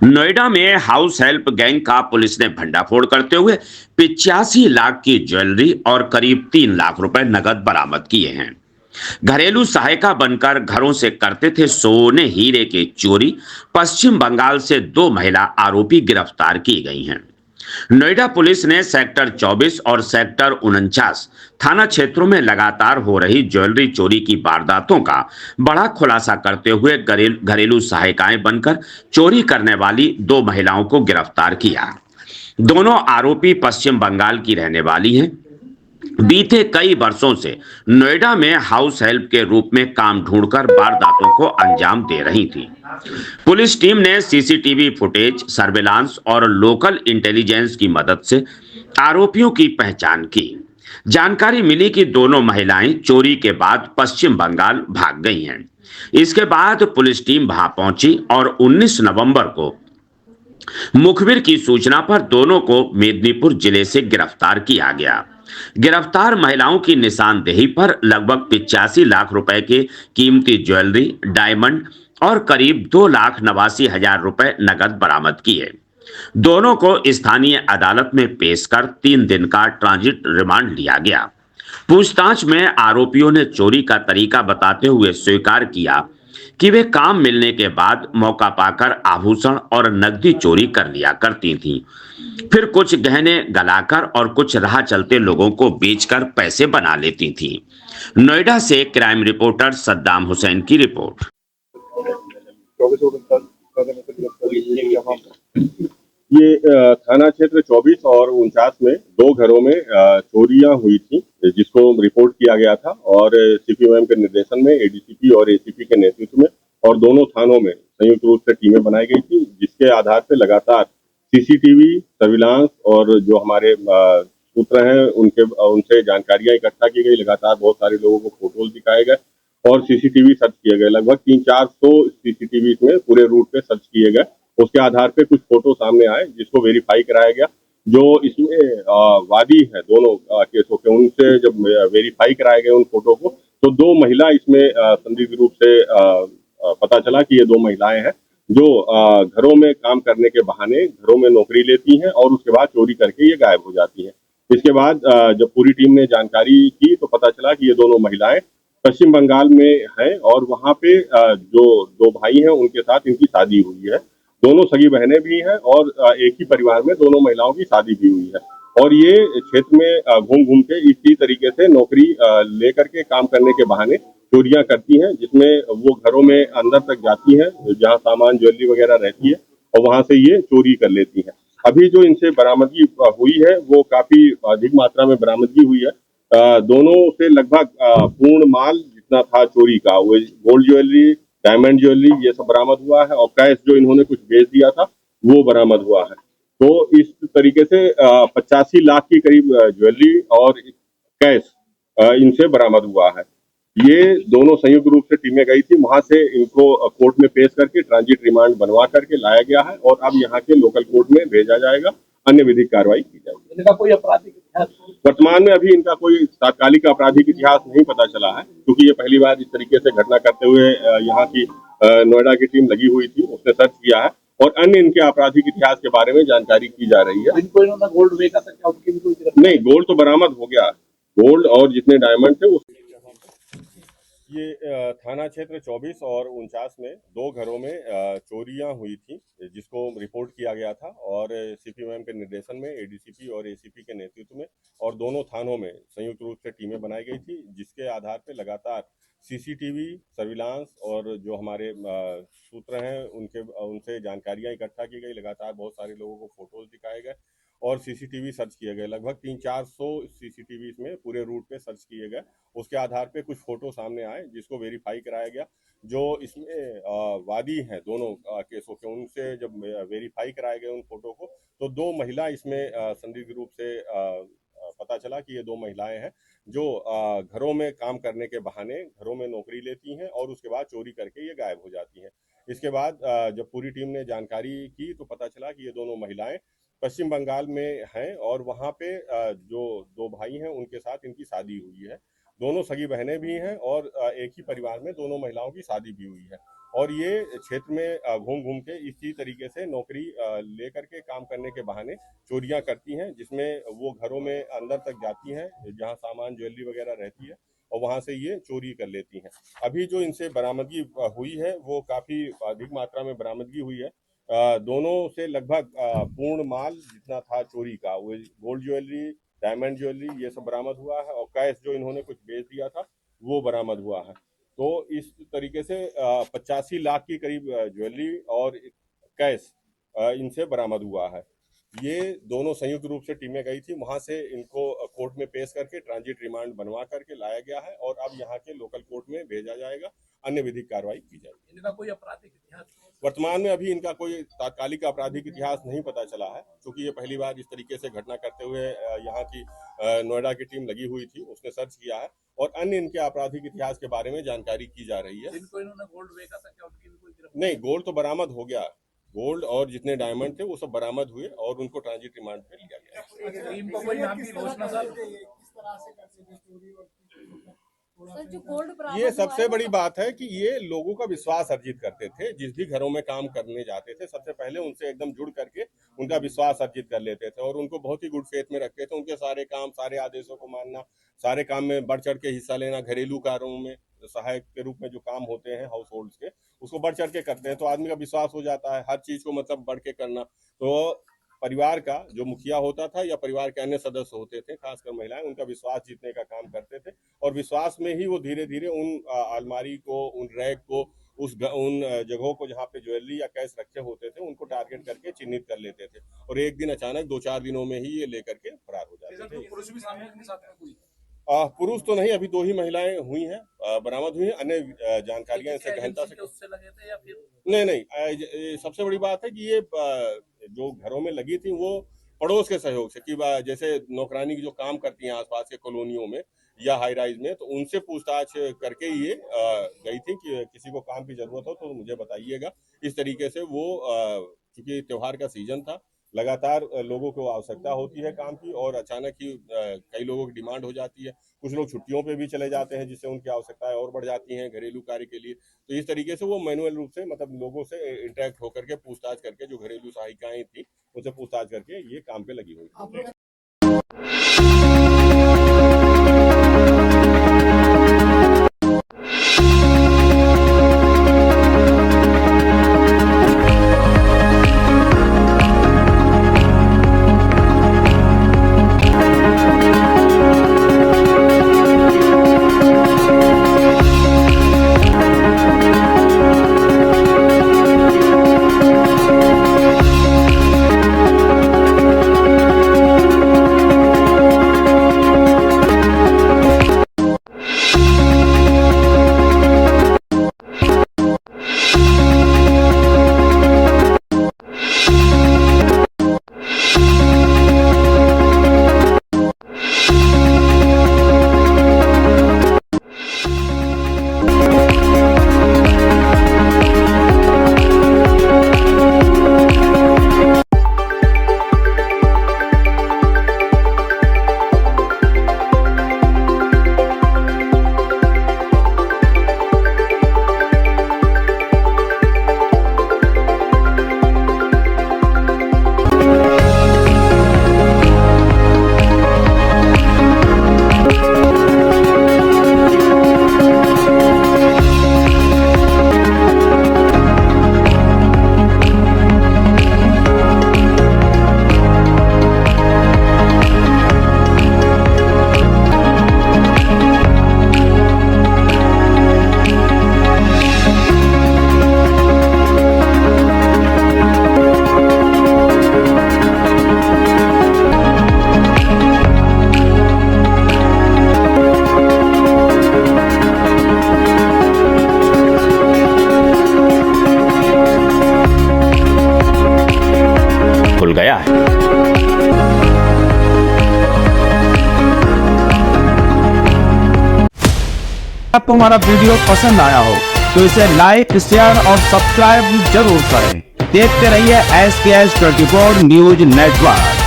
नोएडा में house help gang का police ने भंडाफोड़ करते हुए 85 लाख की ज्वेलरी और करीब 3 लाख रुपए नगद बरामद किए हैं। घरेलू सहायिका बनकर घरों से करते थे सोने हीरे की चोरी। पश्चिम बंगाल से दो महिला आरोपी गिरफ्तार की गई हैं। नोएडा पुलिस ने सेक्टर 24 और सेक्टर 49 थाना क्षेत्रों में लगातार हो रही ज्वेलरी चोरी की वारदातों का बड़ा खुलासा करते हुए घरेलू सहायिकाएं बनकर चोरी करने वाली दो महिलाओं को गिरफ्तार किया। दोनों आरोपी पश्चिम बंगाल की रहने वाली हैं। बीते कई वर्षों से नोएडा में हाउस हेल्प के रूप में काम ढूंढकर वारदातों को अंजाम दे रही थी। पुलिस टीम ने सीसीटीवी फुटेज, सर्विलांस और लोकल इंटेलिजेंस की मदद से आरोपियों की पहचान की। जानकारी मिली कि दोनों महिलाएं चोरी के बाद पश्चिम बंगाल भाग गई हैं। इसके बाद पुलिस टीम वहां पहुंची और 19 नवंबर को मुखबिर की सूचना पर दोनों को मेदिनीपुर जिले से गिरफ्तार किया गया। गिरफ्तार महिलाओं की निशानदेही पर लगभग 85 लाख रुपए के कीमती ज्वेलरी, डायमंड और करीब 2,89,000 रुपए नगद बरामद किए। दोनों को स्थानीय अदालत में पेश कर 3 दिन का ट्रांजिट रिमांड लिया गया। पूछताछ में आरोपियों ने चोरी का तरीका बताते हुए स्वीकार किया कि वे काम मिलने के बाद मौका पाकर आभूषण और नकदी चोरी कर लिया करती थीं। फिर कुछ गहने गलाकर और कुछ राह चलते लोगों को बेचकर पैसे बना लेती थीं। नोएडा से क्राइम रिपोर्टर सद्दाम हुसैन की रिपोर्ट। ये थाना क्षेत्र 24 और 49 में दो घरों में चोरियां हुई थी, जिसको रिपोर्ट किया गया था और सीपीओएम के निर्देशन में एडीसीपी और एसीपी के नेतृत्व में और दोनों थानों में संयुक्त रूप से टीमें बनाई गई थी, जिसके आधार पर लगातार सीसीटीवी, सर्विलांस और जो हमारे सूत्र हैं उनसे जानकारियां इकट्ठा की गई। लगातार बहुत सारे लोगों को फोटोज दिखाए गए और सीसीटीवी सर्च किए गए। लगभग 300-400 सीसीटीवी में पूरे रूट पे सर्च किए गए। उसके आधार पे कुछ फोटो सामने आए, जिसको वेरीफाई कराया गया। जो इसमें वादी है दोनों केसों के, उनसे जब वेरीफाई कराए गए उन फोटो को, तो दो महिला इसमें संदिग्ध रूप से पता चला कि ये दो महिलाएं हैं जो घरों में काम करने के बहाने घरों में नौकरी लेती हैं और उसके बाद चोरी करके ये गायब हो जाती हैं। इसके बाद जब पूरी टीम ने जानकारी की तो पता चला कि ये दोनों महिलाएं पश्चिम बंगाल में हैं और वहां पे जो दो भाई हैं उनके साथ इनकी शादी हुई है। दोनों सगी बहनें भी हैं और एक ही परिवार में दोनों महिलाओं की शादी भी हुई है और ये क्षेत्र में घूम घूम के इसी तरीके से नौकरी लेकर के काम करने के बहाने चोरियां करती हैं, जिसमें वो घरों में अंदर तक जाती हैं जहां सामान ज्वेलरी वगैरह रहती है और वहां से ये चोरी कर लेती हैं। अभी जो इनसे बरामदगी हुई है वो काफी अधिक मात्रा में बरामदगी हुई है। दोनों से लगभग पूर्ण माल जितना था चोरी का, वो गोल्ड ज्वेलरी, डायमंड ज्वेलरी, ये सब बरामद हुआ है और कैश जो इन्होंने कुछ बेच दिया था वो बरामद हुआ है। तो इस तरीके से 85 लाख की करीब ज्वेलरी और कैश इनसे बरामद हुआ है। ये दोनों संयुक्त रूप से टीमें गई थी, वहां से इनको कोर्ट में पेश करके ट्रांजिट रिमांड बनवा करके लाया गया है और अब यहाँ के लोकल कोर्ट में भेजा जाएगा, अन्य विधिक कार्रवाई की जाएगी। इनका कोई आपराधिक इतिहास वर्तमान में अभी इनका कोई तात्कालिक आपराधिक इतिहास नहीं पता चला है, क्योंकि ये पहली बार इस तरीके से घटना करते हुए यहाँ की नोएडा की टीम लगी हुई थी, उसने सर्च किया है और अन्य इनके आपराधिक इतिहास के बारे में जानकारी की जा रही है। इनको इन्होंने गोल्ड बेचा था क्या? उनकी भी कोई नहीं, गोल्ड तो बरामद हो गया। गोल्ड और जितने डायमंड थे उस ये थाना क्षेत्र 24 और 49 में दो घरों में चोरियां हुई थी, जिसको रिपोर्ट किया गया था और सीपीओएम के निर्देशन में एडीसीपी और एसीपी के नेतृत्व में और दोनों थानों में संयुक्त रूप से टीमें बनाई गई थी, जिसके आधार पर लगातार सीसीटीवी, सर्विलांस और जो हमारे सूत्र हैं उनसे जानकारियां इकट्ठा की गई। लगातार बहुत सारे लोगों को फोटोज दिखाए गए और सीसीटीवी सर्च किए गए। लगभग 300-400 सीसीटीवी में पूरे रूट पे सर्च किए गए। उसके आधार पे कुछ फोटो सामने आए, जिसको वेरीफाई कराया गया। जो इसमें वादी हैं दोनों केसों के, उनसे जब वेरीफाई कराए गए उन फोटो को, तो दो महिला इसमें संदिग्ध रूप से पता चला कि ये दो महिलाएं हैं जो घरों में काम करने के बहाने घरों में नौकरी लेती हैं और उसके बाद चोरी करके ये गायब हो जाती हैं। इसके बाद जब पूरी टीम ने जानकारी की तो पता चला कि ये दोनों महिलाएं पश्चिम बंगाल में हैं और वहाँ पे जो दो भाई हैं उनके साथ इनकी शादी हुई है। दोनों सगी बहनें भी हैं और एक ही परिवार में दोनों महिलाओं की शादी भी हुई है। और ये क्षेत्र में घूम घूम के इसी तरीके से नौकरी लेकर के काम करने के बहाने चोरियां करती हैं, जिसमें वो घरों में अंदर तक जाती हैं जहां सामान ज्वेलरी वगैरह रहती है और वहां से ये चोरी कर लेती हैं। अभी जो इनसे बरामदगी हुई है वो काफी अधिक मात्रा में बरामदगी हुई है। दोनों से लगभग पूर्ण माल जितना था चोरी का, वो गोल्ड ज्वेलरी, डायमंड ज्वेलरी, ये सब बरामद हुआ है और कैश जो इन्होंने कुछ बेच दिया था वो बरामद हुआ है। तो इस तरीके से 85 लाख की करीब ज्वेलरी और कैश इनसे बरामद हुआ है। ये दोनों संयुक्त रूप से टीमें गई थी, वहां से इनको कोर्ट में पेश करके ट्रांजिट रिमांड बनवा करके लाया गया है और अब यहाँ के लोकल कोर्ट में भेजा जाएगा, अन्य विधिक कार्रवाई की जाएगी। इनका कोई आपराधिक इतिहास? वर्तमान में अभी इनका कोई तात्कालिक आपराधिक इतिहास नहीं पता चला है, क्योंकि ये पहली बार इस तरीके से घटना करते हुए यहाँ की नोएडा की टीम लगी हुई थी, उसने सर्च किया है और अन्य इनके आपराधिक इतिहास के बारे में जानकारी की जा रही है। इनको इन्होंने गोल्ड बेचा था क्या? उनकी भी कोई गिरफ्तारी? नहीं, गोल्ड तो बरामद हो गया, गोल्ड और जितने डायमंड थे वो सब बरामद हुए और उनको ट्रांजिट रिमांड पे लिया गया। टीम को कोई नाम की घोषणा सर? सर जो गोल्ड ये सबसे बड़ी बात है कि ये लोगों का विश्वास अर्जित करते थे। जिस भी घरों में काम करने जाते थे सबसे पहले उनसे एकदम जुड़ करके उनका विश्वास अर्जित कर लेते थे और उनको बहुत ही गुड फेथ में रखते थे। उनके सारे काम, सारे आदेशों को मानना, सारे काम में बढ़ चढ़ के हिस्सा लेना, घरेलू कार्यों में सहायक के रूप में जो काम होते हैं हाउस होल्ड के, उसको बढ़ चढ़ के करते हैं तो आदमी का विश्वास हो जाता है। हर चीज को मतलब बढ़ के करना, तो परिवार का जो मुखिया होता था या परिवार के अन्य सदस्य होते थे, खासकर महिलाएं, उनका विश्वास जीतने का काम करते थे और विश्वास में ही वो धीरे धीरे उन अलमारी को, उन रैक को, उन जगहों को जहाँ पे ज्वेलरी या कैश रखे होते थे उनको टारगेट करके चिन्हित कर लेते थे और एक दिन अचानक 2-4 दिनों में ही ये लेकर के फरार हो जाते थे। पुरुष भी शामिल इनके साथ में कोई? पुरुष तो नहीं, अभी 2 ही महिलाएं हुई हैं, बरामद हुई हैं। अन्य जानकारियां इससे गहनता से उससे लगे थे या फिर? नहीं, सबसे बड़ी बात है कि ये जो घरों में लगी थी वो पड़ोस के सहयोग से, कि जैसे नौकरानी की जो काम करती हैं आसपास के कॉलोनियों में या हाई राइज में, तो उनसे पूछताछ करके ये गई थी कि किसी को काम की जरूरत हो तो मुझे बताइएगा। इस तरीके से वो चूंकि त्योहार का सीजन था, लगातार लोगों को आवश्यकता होती है काम की और अचानक ही कई लोगों की डिमांड हो जाती है। कुछ लोग छुट्टियों पे भी चले जाते हैं जिससे उनकी आवश्यकताएं और बढ़ जाती हैं घरेलू कार्य के लिए। तो इस तरीके से वो मैनुअल रूप से मतलब लोगों से इंटरेक्ट होकर के पूछताछ करके, जो घरेलू सहायिकाएं थी उनसे पूछताछ करके ये काम पे लगी हुई। खुल गया है। आपको हमारा वीडियो पसंद आया हो तो इसे लाइक, शेयर और सब्सक्राइब जरूर करें। देखते रहिए SKS 24 न्यूज नेटवर्क।